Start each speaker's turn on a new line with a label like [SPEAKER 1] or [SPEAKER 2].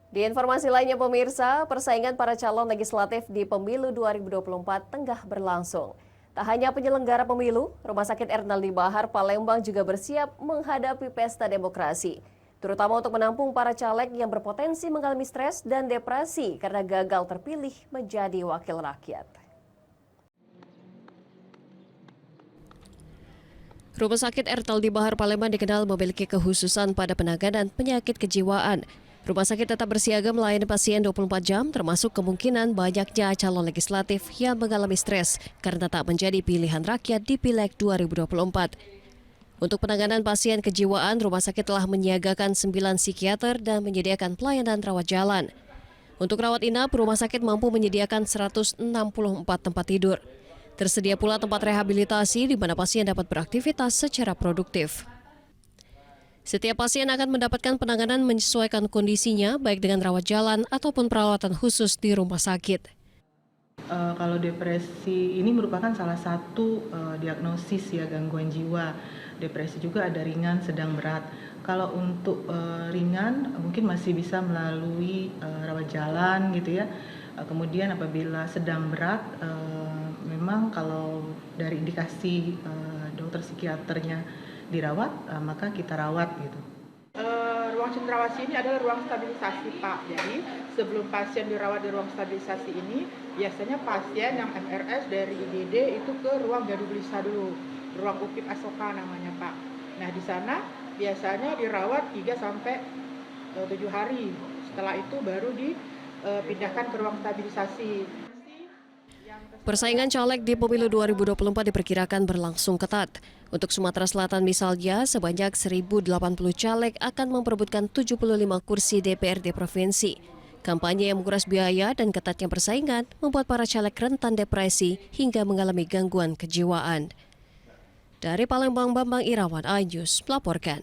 [SPEAKER 1] Di informasi lainnya pemirsa, persaingan para calon legislatif di pemilu 2024 tengah berlangsung. Tak hanya penyelenggara pemilu, Rumah Sakit Ernaldi Bahar Palembang juga bersiap menghadapi pesta demokrasi. Terutama untuk menampung para caleg yang berpotensi mengalami stres dan depresi karena gagal terpilih menjadi wakil rakyat. Rumah Sakit Ernaldi Bahar Palembang dikenal memiliki kekhususan pada penanganan penyakit kejiwaan. Rumah sakit tetap bersiaga melayani pasien 24 jam, termasuk kemungkinan banyaknya calon legislatif yang mengalami stres karena tak menjadi pilihan rakyat di Pileg 2024. Untuk penanganan pasien kejiwaan, rumah sakit telah menyiagakan 9 psikiater dan menyediakan pelayanan rawat jalan. Untuk rawat inap, rumah sakit mampu menyediakan 164 tempat tidur. Tersedia pula tempat rehabilitasi di mana pasien dapat beraktivitas secara produktif. Setiap pasien akan mendapatkan penanganan menyesuaikan kondisinya, baik dengan rawat jalan ataupun perawatan khusus di rumah sakit.
[SPEAKER 2] Kalau depresi ini merupakan salah satu diagnosis ya gangguan jiwa. Depresi juga ada ringan, sedang, berat. Kalau untuk ringan mungkin masih bisa melalui rawat jalan gitu ya. Kemudian apabila sedang, berat, memang kalau dari indikasi dokter psikiaternya dirawat, maka kita rawat gitu.
[SPEAKER 3] Ruang cendrawasih ini adalah ruang stabilisasi, Pak. Jadi sebelum pasien dirawat di ruang stabilisasi ini, biasanya pasien yang MRS dari IGD itu ke ruang Gadu Gelisah dulu, ruang UPIP Asoka namanya, Pak. Nah di sana biasanya dirawat 3 sampai 7 hari. Setelah itu baru dipindahkan ke ruang stabilisasi.
[SPEAKER 1] Persaingan caleg di pemilu 2024 diperkirakan berlangsung ketat. Untuk Sumatera Selatan misalnya, sebanyak 1.080 caleg akan memperebutkan 75 kursi DPRD provinsi. Kampanye yang menguras biaya dan ketatnya persaingan membuat para caleg rentan depresi hingga mengalami gangguan kejiwaan. Dari Palembang, Bambang Irawan, iNews melaporkan.